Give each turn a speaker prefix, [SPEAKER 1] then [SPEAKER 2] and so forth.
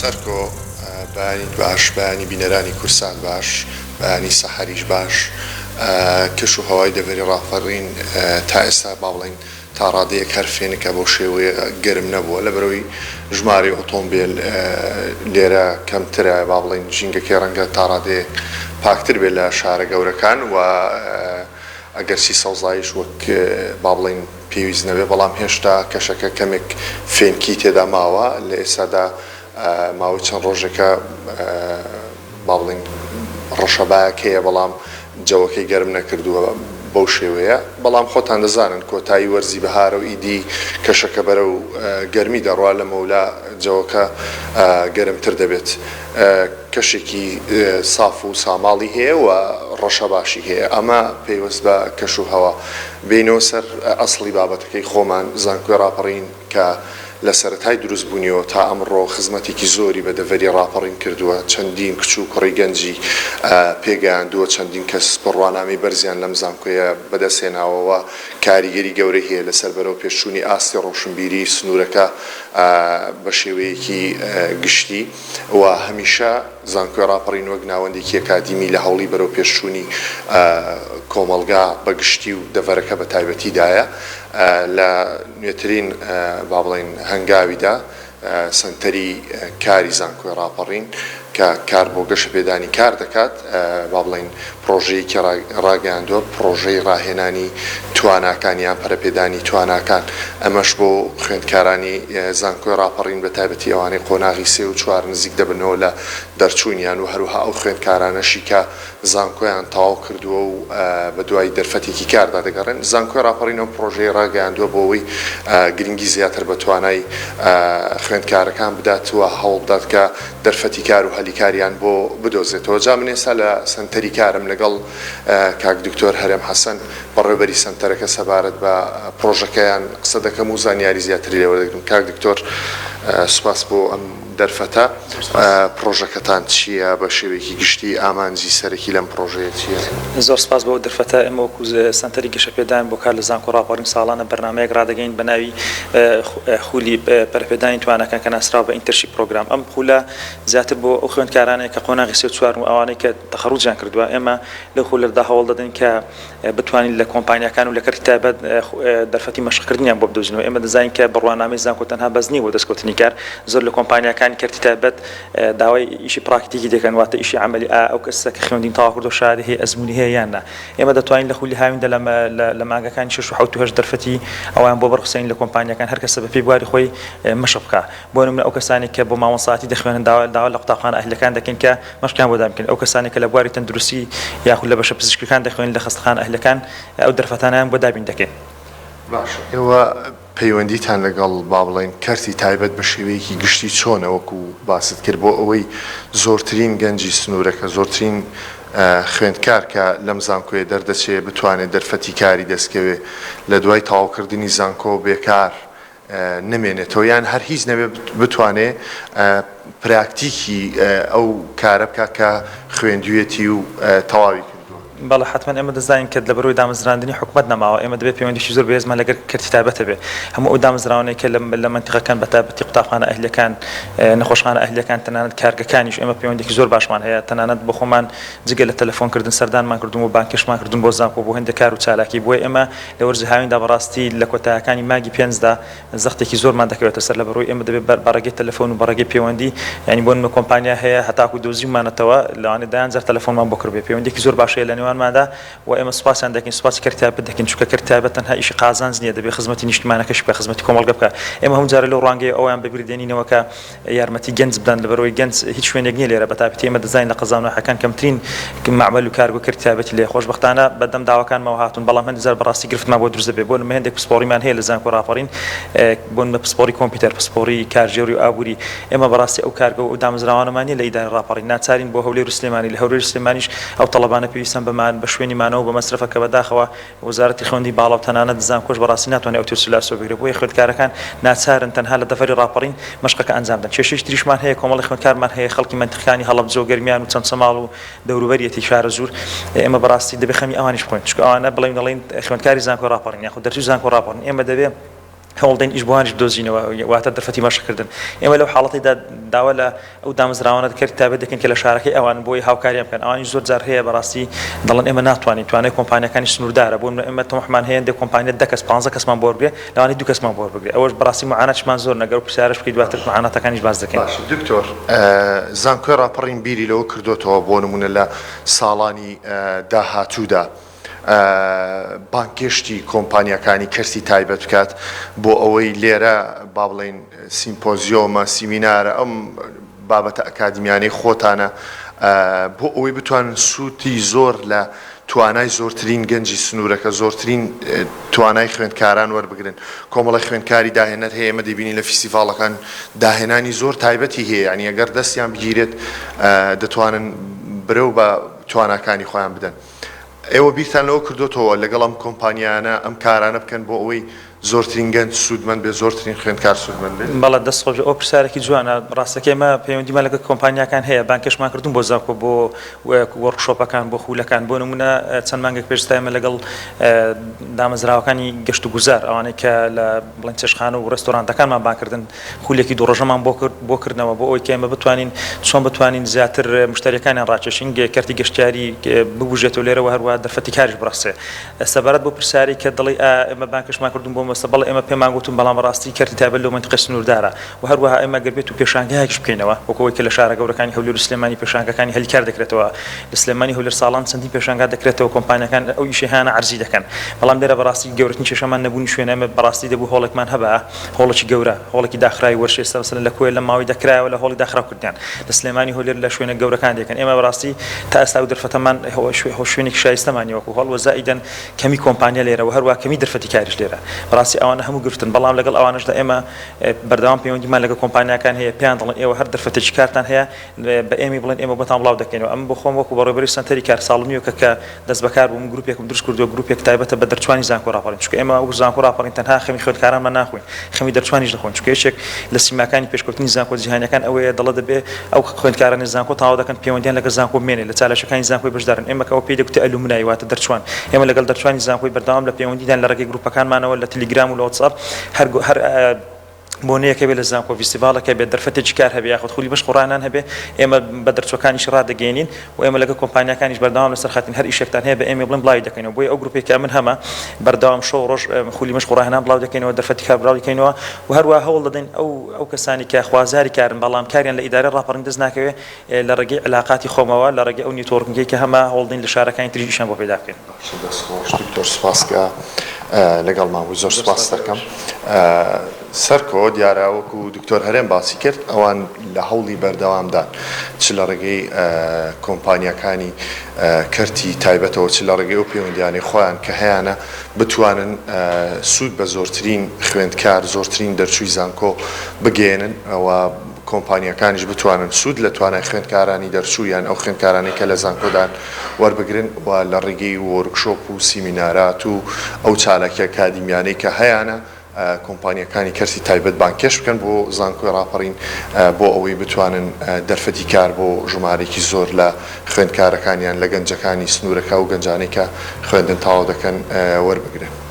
[SPEAKER 1] سەرکۆ بەیانی باش، بەیانی بینەرانی کورسان باش، بەیانی سەحەریش باش، کەش و هەوای دەڤەری ڕاپەڕین تا ئێستا با بڵێن تا ڕادەیەک هەر فێنەکە بۆ شێوەیە گەرم نەبووە لەبەرەوەی ژمارە ئۆتۆمبیل لێرە کەمترە، با بڵێن ژینگەکەی ڕەنگە تا ڕادەیەک پاکتر بێت لە شارە گەورەکان و ئەگەر سی سەوزایش وەک با بڵێن پێویست نەبێ، بەڵام هێشتا کەشەکە کەمێک فێنکی تێدا ماوە لە ئێستادا ماوەی چەند ڕۆژێکە با بڵێن ڕەشەبایەک هەیە بەڵام جەوەکەی گەرم نەکردووە بەو شێوەیە. بەڵام خۆتان دەزانن کۆتایی وەرزی بەهارە و ئیدی کەشەکە بەرە و گەرمی دەڕوا لە مەولا جەوەکە گەرمتر دەبێت. کەشێکی ساف و ساماڵی هەیە و ڕەشە باشی هەیە. ئەمە پێیوەست بە کەش و هەوا بینەوە سەر ئەسڵی بابەتەکەی خۆمان زانکۆی ڕاپەڕین کە لە سەرەتای دروست بوونیەوە تا ئەمڕۆ خزمەتێکی زۆری بە دەڤەری ڕاپەڕین کردووە. چەندین کچ و کوڕی گەنجی پێگەیاندووە، چەندین کەس بڕوانامی بەرزیان لەم زانکۆیە بەدەستهێناوەوە. کاریگەری گەورەی هەیە لەسەر بەرەو پێشچوونی ئاستی ڕۆشنبیری سنوورەکە بە شێوەیەکی گشتی و هەمیشە زانکۆی ڕاپەڕین وەک ناوەندێکی ئەکادیمی لە هەوڵی بەرەو پێشچوونی کۆمەڵگا بەگشتی و دەڤەرەکە بە تایبەتیدایە. لە نوێترین با بڵێن هەنگاویدا سنتەری کاری زانکۆی ڕاپەڕین کە کار بۆ گەشە پێدانی کار دەکات، با بڵێن پرۆژەیەکی ڕاگەیاندووە، پرۆژەی ڕاهێنانی تواناکانیان پەرەپێدانی تواناکان. ئەمەش بۆ خوێندکارانی زانکۆی ڕاپەڕین بە تایبەتی ئەوانەی قۆناغی 3 و 4 نزیک دەبنەوە لە دەرچوونیان و هەروها ئەو خوێندکارانەشی کە زانکۆیان تەواو کردووە و بە دوای دەرفەتێکی کاردا دەگەڕێن. زانکۆی ڕاپەڕین ئەم پرۆژەی ڕاگەیاندووە بۆ ئەوەی گرنگی زیاتر بە توانای خوێندکارەکان بداتوە، هەوڵ بدات کە دەرفەتی کار و هەلیکاریان بۆ بدۆزێتەوە. جا من ئێستا لە سنتەری کارم لەگەڵ کاک دکتۆر هەرێم حەسەن بەڕێوەبەری سنتەرەکە سەبارەت بە پرۆژەکەیان قسە دەکەم و زانیاری زیاتری لێوە دەگرم. کاک دکتۆر سوپاس بۆ ئەم دەرفەتە. پرۆژەکەتان چییە؟ بە شێوەیەکی گشتی ئامانجی سەرەکی لەم پرۆژەیە چییە؟
[SPEAKER 2] زۆر سپاس بۆ دەرفەتە. ئێمە وەکو سنتەری گەشەپێدان بۆ کار لە زانکۆ ڕاپەڕین ساڵانە بەرنامەیەک ڕادەگەین بە ناوی خولی پەرەپێدانی توانەکان کە ناسراوە بە ئینتەرشی پرۆگرام. ئەم خولە زیاتر بۆ ئەو خوێندکارانێک کە قۆناغی 3 و 4 و ئەوانەی کە تەخەڕوجیان کردووە، ئێمە لەو خولەدا هەوڵ دەدەین کە بتوانین لە کۆمپانیاکان و لە کتابەت دەرفەتی مەشقکردنیان بۆ بدۆزینەوە. ئێمە دەزانین کە بڕوانامەی زانکۆ تەنها بەس نییە بۆ دەستکەوتنی کار، زۆر لە کۆمپانیاکانی کتابەت داوای ئیشی پراکتیکی دەکەن، واتە ئیشی عملی ئەو کەسە کە خوێندین تەواو کردو شایەت هەیە ئەزموونی هەیە یان نا. ئێمە دەتوانین لە خولی هاویندا لە مانگەکانی 6 و 7 و 8 دەرفەتی ئەوان بۆ بەرخسەین لە کۆمپانیاکان هەر کەسە بە پێی بواری خۆی مەشق بکە. بۆ نمونە ئەو کەسانی کە بۆ ماوە ساعتی دەخوێنن داوا لە قوتابخانە ئەهلیەکان دەکەن کە مەشقیان بۆ دابکەن. ئەو کەسانی کە لە بواری تەندروستی یاخود لە بەشە پزیشکیەکان دەخوێنن لە خەستەخانە ئەهلیەکان ئەو دەرفەتانیان بۆ دابین دەکەین.
[SPEAKER 1] باشە، ئێوە پەیوەندیتان لەگەڵ با بڵێن کەرتی تایبەت بە شێوەیەکی گشتی چۆنە وەکو باست کرد بۆ ئەوەی زۆرترین گەنجی سنوورەکە، زۆرترین خوێندکار کە لەم زانکۆیە دەردەچێت بتوانێت دەرفەتی کاری دەستکەوێت لە دوای تەواوکردنی زانکۆ بێکار نمێنێتەوە یان هەر هیچ نەبێ بتوانێت پراکتیکی ئەو کارە بکە کە خوێندوێتی و تەواوی کردووە.
[SPEAKER 2] بەڵێ حتمما ئێمە دەزانین کە لە بەرۆی دامەزراندنی حکومەت نەماوە. ئێمە دەبێت پەیوەندیشی زۆر بەهێزمان لەگەر کەرتی تایبەتە بێ. هەموو ئەو دامەزراوانەیە کە لە منتیقەکان بە تایبەتی قوتابخانە ئەهلیەکان، نەخۆشخانە ئەهلیەکان، تەنانەت کارگەکانیش ئێمە پەیوەندێکی زۆر باشمان هەیە. تەنانەت بۆ خۆمان جگە لە تەلەفۆنکردن سەردانمان کردوون و بانکیشمان کردوون بۆ زانکۆ بۆ هێندە کار و چالاکی. بۆیە ئێمە لە وەرزی هاویندا بەڕاستی لە کۆتاییەکانی مانگی 5دا زەختێکی زۆرمان دەکەوێتە سەر لە بەرۆی ئێمە دەبێت بەڕێگەی تەلەفۆن و بەڕێگەی پەیوەندی، یعنی بۆ نمونە کۆمپانیا هەیە هەتاکو دۆزیمانەتەوە لەوانەیە دایانجار تەلەفۆنمان بۆ کردبێ. پەیوەندێکی زۆر باشەیە لە نێوانماندا و ئێمە سوپاسیان دەکەین. سوپاسی کەرتیابەت دەکەین چونکە کەرتیابەت تەنها ئیشی قازانج نییە، دەبێت خزمەتی نیشتیمانەکەش بکە، خزمەتی کۆمەڵگە بکە. ئێمە هەموو جارە لەو ڕوانگەی ئەویان بەبیردێنینەوە کە یارمەتی گەنج بدەن لە بەرۆی گەنج هیچ شوێنێک نییە لێرە. بەتایبەتی ئێمە دەزانین لە قەزانەوەحەکان کەمترین معمەل و کارگۆ کەرتیابەتی لێ خۆشبەختانە بەدەم داواکانمەوە هاتوون، بەڵام هەندێک جار بەڕاستی گرفتمان بۆ دروست دەبێت. بۆ نمونە هێندێک پسپۆڕیمان هەیە لە زانکۆ ڕاپەڕین، بۆ نمونە پسپۆڕی کۆمپیوتەر، پسپۆڕی کارژێری و ئابووری. ئێمە بەڕاستی ئەو کارگە و دامەزراوانەمانی لە ئیدارە ڕاپەڕین ناچارین بۆ هەولێر و سلێمانی. لە هەولێر و سلێمانیش ئەو تەڵەبانە پێویستن بە شوێنی مانەوە بە مەصرفەکە بەداخەوە وەزارەتی خوێندی باڵا و تەنانەت زانکۆش بەڕاستی ناتوانێت ئەو تێسولاسۆ بگرێت. بۆیە خوێندکارەکان ناچارن تەنها لە دەڤەری ڕاپەڕین مەشقەکە ئەنجام بدەن. کێشەی تریشمان هەیە، کۆمەڵی خوێندکارمان هەیە خەڵکی منتیقەکانی هەڵەبجە و گەرمیان و چەند سەماڵ و دەوروبەریەتی شارە زوور. ئێمە بەڕاستی دەبێت خەمی ئەوانیش بخۆین چونکە ئەوانە بڵێن دەڵێن خوێندکاری زانکۆ ڕاپەڕین یاخود دەرسی زانکۆ ڕاپەڕین. ئێمە دەبێت هەوڵدەین ئیشبوانیش دۆزینەوە واتە دەرفەتی مەشقکردن ئێمە لەو حاڵەتیدا داوا لە ئەو دامەزراوانە کرد تابێت دەکەن کە لە شارەکەی ئەوان بۆی هاوکاریان بکەن ئەوانی زۆر جار هەیە بەڕاستی دەڵێن ئێمە ناتوانین توانای کۆمپانیەکانی سنووردارە بۆ ئێمە تەمەحمان هەیە دێ کۆمپانیە 10 کەس 15 کەسمان بۆ بگرێ لەوانی 2 کەسمان بۆ بگرێ ئەوەش بەڕاستی معاناتمان زۆر نەگەر و پرسیارش بکەیت دواتر معاناتەکانیش باز دەکەین.
[SPEAKER 1] دکتۆر زانکۆی ڕاپەڕین بیری لەوە کردوتەوە بۆ نمونە لە ساڵانی داهاتوودا بانکێشتی کۆمپانیەکانی کەرسی تایبەت بکات بۆ ئەوەی لێرە با بڵێن سیمپۆزیۆمە سیمینارە ئەم بابەتە ئەکادمیانەی خۆتانە بۆ ئەوەی بتوانن سوودی زۆر لە توانای زۆرترین گەنجی سنوورەکە زۆرترین توانای خوێندکاران وەربگرن کۆمەڵی خوێندکاری داهێنەر هەیە ئێمە دەبینی لە فیستیڤاڵەکان داهێنانی زۆر تایبەتی هەیە ینی ئەگەر دەستیان بگیرێت دەتوانن برەو بە تواناکانی خۆیان بدەن. ئێوە بیرتان لەوە کردوتەوە لەگەڵ ئەم کۆمپانیانە ئەم کارانە بکەن بۆ ئەوەی زۆرترین گەنج سوودمەند بێ زۆرترین خوێندکار سوودمەند بێت.
[SPEAKER 2] بەڵێ دەستخۆش ئەو پرسیارێکی جوانە ڕاستەکە ئێمە پەیوەندیمان لەگەڵ کۆمپانیاکان هەیە بانکێشمان کردوون بۆ زانکۆ بۆ وەرکشۆپەکان بۆ خولەکان بۆ نمونە چەند مانگێک پێشتا ئێمە لەگەڵ دامەزراوەکانی گەشت و گوزار ئەوانەی کە لە بڵێن چێشتخانە و ڕێستۆرانتەکانمان بانکردن خولێکی دوو ڕۆژەمان بۆ کردنەوە بۆ ئەوەی کە ئێمە بتوانین چۆن بتوانین زیاتر مشتریەکانیان ڕاکێشین کەرتی گەشتیاری ببوژێتەوە لێرەوە هەروە دەرفەتی کاریش بڕاستێ. سەبارەت بۆ پرسیاری کە دڵی ئێمە بانکێشمان کردوون بۆ مەسە بەڵێ ئێمە پێمان گوتون بەڵام ڕاستی کەرتی تایبەت لەو مەنتیقەی سنووردارە و هەروەها ئێمە گەر بێت و پێشانگایەکیش بکەینەوە وەکەوەی کە لە شارە گەورەکانی هەولێر و سلێمانی پێشانگەکانی هەلیکار دەکرێتەوە لە سلێمانی هەولێر ساڵان چەندی پێشانگا دەکرێتەوە کۆمپانیەکان ئەو ئیشەیانە عەرزی دەکەن بەڵام لێرە بەڕاستی گەورەترین کێشەمان نەبوونی شوێنە ئێمە بەڕاستی دەبوو هۆڵێکمان هەبە هۆڵێکی گەورە هۆڵێکی داخرای وەرشێستا مەسەلەن لە کۆیە لە ماوەی دەکرایەوە لە هۆڵی داخراو کردیان لە سلێمانی هەولێر لە شوێنە گەورەکان دەکەن ئێمە بەڕاستی تا ئێستا و دەرفەتەمان شوێنێکی شایستەمانی وەکو هەڵ وەزائیدەن کەمی کۆمپانیا لێرە و هەروە کەمی دەرفەتی کاریش لێرە بەڕاستی ئەوانە هەموو گرفتن بەڵام لەگەڵ ئەوانەشدا ئێمە بەردەوام پەیوەندیمان لەگەڵ کۆمپانیاکان هەیە پێیان دەڵێن ئێوە هەر دەرفەتێکی کارتان هەیە بە ئێمە بڵێن ئێمە بۆتان بڵاو دەکەینەوە ئەم بۆ خۆم وەکو بەڕێوەبەری سنتەری کار ساڵمیەوە کە دەست بەکار بووم گروپێکم دروست کردووە گروپێک تایبەتە بە دەرچوانی زانکۆ ڕاپەڕین چونکە ئێمە ئەو زانکۆ ڕاپەڕین تەنها خەمی خوێندکارانمان ناخوین خەمی دەرچوانیش دەخۆین چونکە یەکێک لە سیماکانی پێشکەوتنی زانکۆ جیهانیەکان ئەوەیە دەڵێ دەبێ ئەو خوێندکارانی زانکۆ تاوا دەکەن پەیوەندیان لەگەڵ زانکۆ بمێنێ لە چالەشەکانی زانکۆی بەشدارن ئێمە کەەوە پێی دەگوتە ئەلومنای واتە دەرچوان ئێمە لەگەڵ دەرچوانی زانکۆی بەردەوام لە پەیوەندیدان لە ڕێگەی گروپەکانمانەوە لە تەلێگرام و لە واتساپ هەر بۆنەیەکە بێت لە زانکۆ فیستیڤالەکە بێت دەرفەتێکی کار هەبێ یاخود خولی بەش قوڕانان هەبێ ئێمە بە دەرچوەکانیش ڕادەگەێنین و ئێمە لەگە کۆمپانیەکانیش بەردەوام لەسەر خاتین هەر ئیشێکتان هەیە بە ئێمە بڵێن بڵاوی دەکەینەوە بۆی ئەو گروپێکە من هەمە بەردەوام شەو ڕۆژ خولی مەش قوڕانان بڵاو دەکەینەوە دەرفەتی کار بڵاو دەکەینەوە و هەروە هەوڵ دەدەین ئەو کەسانی کە خوازاری کارن بەڵام کاریان لە ئیدارە ڕاپەڕین دەست ناکەوێ لە ڕێگەی علاقاتی خۆمەوە لە ڕێگەی ئەو نیتۆڕکینگی کە هەمە هەوڵدەین لە شارەکانی تریشیان بۆ پێدا بکەین.
[SPEAKER 1] دکتۆر سوپاسکە لەگەڵ ماوەی زۆر سوپاس دەکەم. سەرکۆ دیارەوەکو دکتۆر هەرێم باسی کرد ئەوان لە هەوڵی بەردەوامدان چ لە ڕێگەی کۆمپانیەکانی کەرتی تایبەتەوە چ لە ڕێگەی ئەو پەیوەندیانەی خۆیان کە هەیەە بتوانن سوود بە زۆرترین خوێندکار زۆرترین دەرچووی زانکۆ بگێنن ئەوە کۆمپانیەکانیش بتوانن سوود لە توانای خوێندکارانی دەرچوویان ئەو خوێندکارانی کە لە زانکۆدان وەربگرن و لە ڕێگەی وەرکشۆپ و سیمینارات و ئەو چالەکی ئەکادیمیانەی کە هەیەە کۆمپانیەکانی کەرسی تایبەت بانکێش بکەن بۆ زانکۆی ڕاپەڕین بۆ ئەوەی بتوانن دەرفەتی کار بۆ ژمارێکی زۆر لە خوێندکارەکانیان لە گەنجەکانی سنوورەکە و گەنجانەی کە خوێندن تاوا دەکەن وەربگرن.